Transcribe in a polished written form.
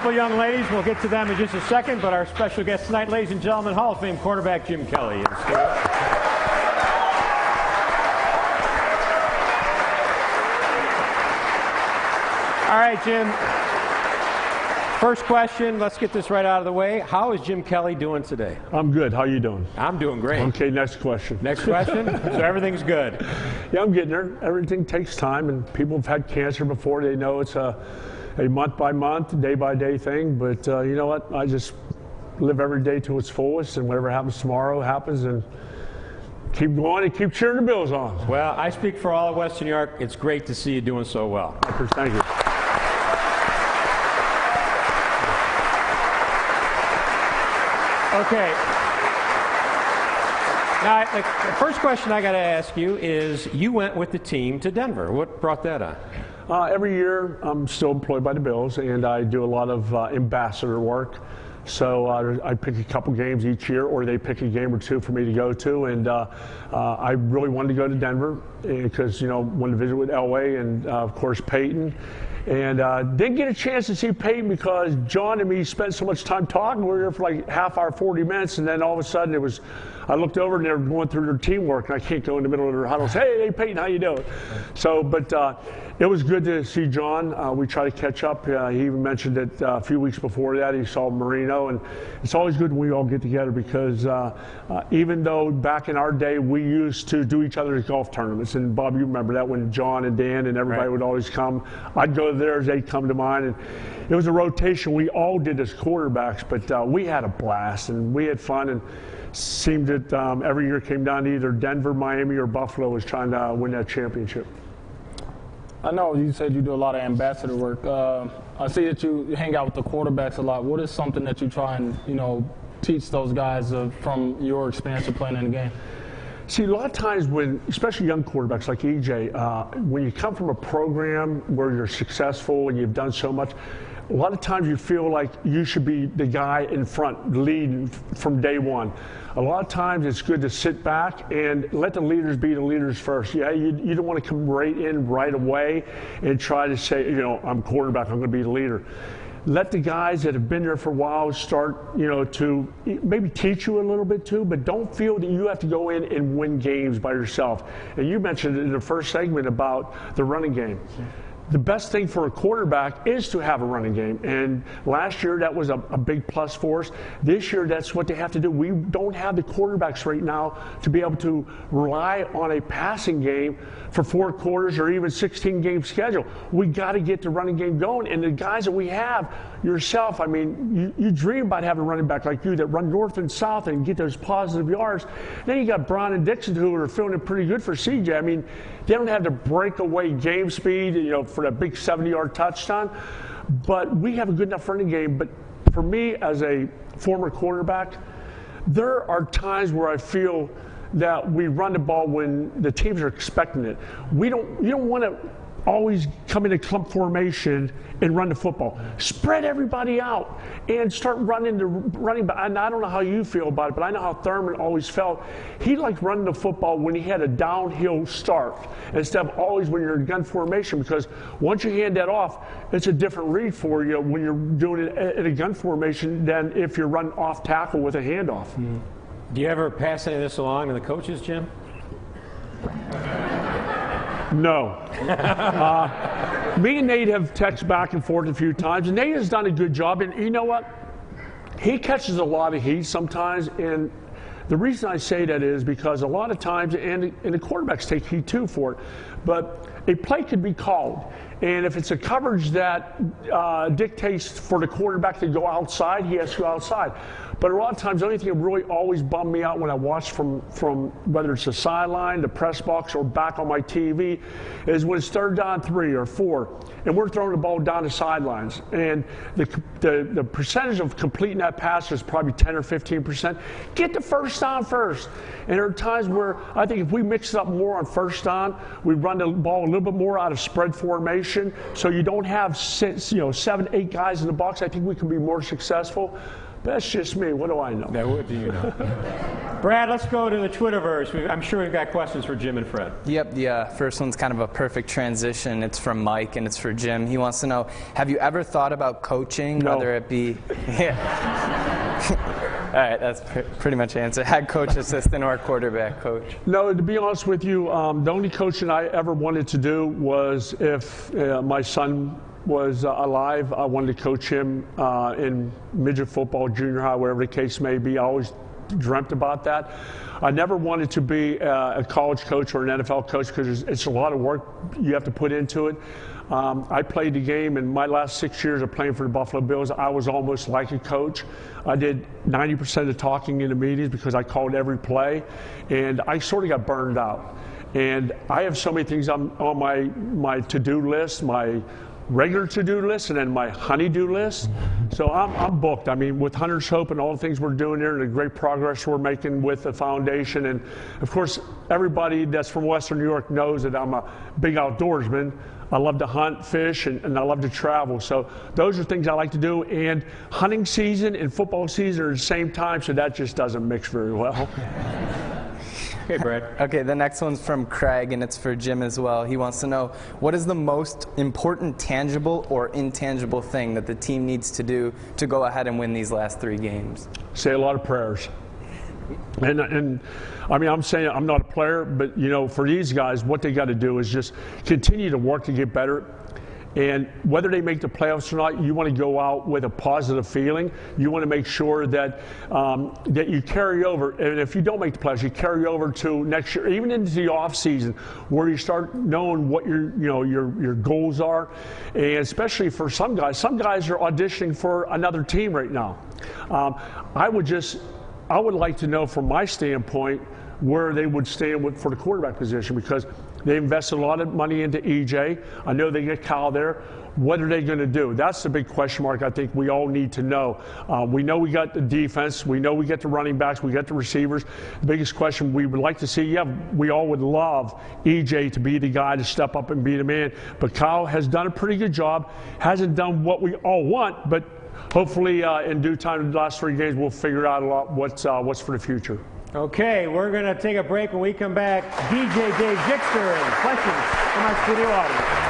couple young ladies. We'll get to them in just a second, but our special guest tonight, ladies and gentlemen, Hall of Fame quarterback Jim Kelly in the studio. All right, Jim. First question, let's get this right out of the way. How is Jim Kelly doing today? I'm good. How are you doing? I'm doing great. Okay, next question. Next question? So everything's good? Yeah, I'm getting there. Everything takes time, and people have had cancer before. They know it's a month-by-month, day-by-day thing. But you know what? I just live every day to its fullest, and whatever happens tomorrow happens, and keep going and keep cheering the Bills on. Well, I speak for all of Western New York. It's great to see you doing so well. Thank you. Okay. Now, the first question I got to ask you is, you went with the team to Denver. What brought that on? Every year, I'm still employed by the Bills, and I do a lot of ambassador work. So I pick a couple games each year, or they pick a game or two for me to go to. And I really wanted to go to Denver because, you know, wanted to visit with Elway and, of course, Peyton. And didn't get a chance to see Peyton because John and me spent so much time talking. We were there for like half hour, 40 minutes, and then all of a sudden I looked over and they were going through their teamwork, and I can't go in the middle of their huddles. Hey, Peyton, how you doing? So, but it was good to see John. We try to catch up. He even mentioned that a few weeks before that he saw Marino, and it's always good when we all get together because even though back in our day we used to do each other's golf tournaments, and Bob, you remember that when John and Dan and everybody would always come. I'd go to theirs, they'd come to mine, and it was a rotation. We all did as quarterbacks, but we had a blast and we had fun, and seemed that every year came down to either Denver, Miami, or Buffalo was trying to win that championship. I know you said you do a lot of ambassador work. I see that you hang out with the quarterbacks a lot. What is something that you try and, you know, teach those guys from your experience of playing in the game? See, a lot of times when, especially young quarterbacks like EJ, when you come from a program where you're successful and you've done so much, a lot of times you feel like you should be the guy in front leading from day one. A lot of times it's good to sit back and let the leaders be the leaders first. Yeah, you don't want to come right in right away and try to say, you know, I'm quarterback, I'm going to be the leader. Let the guys that have been there for a while start, you know, to maybe teach you a little bit too, but don't feel that you have to go in and win games by yourself. And you mentioned in the first segment about the running game. The best thing for a quarterback is to have a running game. And last year, that was a big plus for us. This year, that's what they have to do. We don't have the quarterbacks right now to be able to rely on a passing game for 4 quarters or even 16-game schedule. We got to get the running game going. And the guys that we have, yourself, I mean, you dream about having a running back like you that run north and south and get those positive yards. Then you got Brown and Dixon who are feeling it pretty good for CJ. I mean, they don't have the breakaway game speed, you know, for that big 70-yard touchdown. But we have a good enough running game. But for me, as a former quarterback, there are times where I feel that we run the ball when the teams are expecting it. You don't want to always come in a clump formation and run the football. Spread everybody out and start running back. And I don't know how you feel about it, but I know how Thurman always felt. He liked running the football when he had a downhill start instead of always when you're in gun formation, because once you hand that off, it's a different read for you when you're doing it in a gun formation than if you're running off tackle with a handoff. Mm-hmm. Do you ever pass any of this along to the coaches, Jim? No. Me and Nate have texted back and forth a few times, and Nate has done a good job. And you know what? He catches a lot of heat sometimes, and the reason I say that is because a lot of times, and the quarterbacks take heat too for it, but a play could be called. And if it's a coverage that dictates for the quarterback to go outside, he has to go outside. But a lot of times, the only thing that really always bummed me out when I watch from whether it's the sideline, the press box, or back on my TV, is when it's 3rd down 3 or 4, and we're throwing the ball down the sidelines. And the percentage of completing that pass is probably 10 or 15%. Get the first down first. And there are times where I think if we mix it up more on first down, we run the ball a little bit more out of spread formation, so you don't have 7, 8 guys in the box. I think we can be more successful. That's just me. What do I know? Now, what do you know? Brad, let's go to the Twitterverse. I'm sure we've got questions for Jim and Fred. Yep, the first one's kind of a perfect transition. It's from Mike, and it's for Jim. He wants to know, have you ever thought about coaching, No. whether it be... Yeah. All right, that's pretty much the answer. Head coach, assistant, or quarterback coach? No, to be honest with you, the only coaching I ever wanted to do was if my son was alive, I wanted to coach him in midget football, junior high, whatever the case may be. I always dreamt about that. I never wanted to be a college coach or an NFL coach because it's a lot of work you have to put into it. I played the game in my last 6 years of playing for the Buffalo Bills. I was almost like a coach. I did 90% of the talking in the meetings because I called every play, and I sort of got burned out. And I have so many things on my to-do list, my regular to-do list, and then my honey-do list. So I'm booked. I mean, with Hunter's Hope and all the things we're doing there and the great progress we're making with the foundation. And of course, everybody that's from Western New York knows that I'm a big outdoorsman. I love to hunt, fish, and I love to travel. So those are things I like to do. And hunting season and football season are at the same time, so that just doesn't mix very well. Okay, Brad. Okay, the next one's from Craig, and it's for Jim as well. He wants to know, what is the most important tangible or intangible thing that the team needs to do to go ahead and win these last 3 games? Say a lot of prayers. And I mean, I'm saying I'm not a player, but you know, for these guys, what they got to do is just continue to work to get better. And whether they make the playoffs or not, you want to go out with a positive feeling. You want to make sure that that you carry over. And if you don't make the playoffs, you carry over to next year, even into the off season, where you start knowing what your goals are. And especially for some guys are auditioning for another team right now. I would like to know from my standpoint where they would stand for the quarterback position, because they invested a lot of money into EJ. I know they get Kyle there. What are they going to do? That's the big question mark I think we all need to know. We know we got the defense. We know we get the running backs. We got the receivers. The biggest question we would like to see, we all would love EJ to be the guy to step up and be the man. But Kyle has done a pretty good job. Hasn't done what we all want, but hopefully in due time in the last 3 games we'll figure out a lot what's for the future. Okay, we're going to take a break. When we come back, DJ Dave Gixter and questions from our studio audience.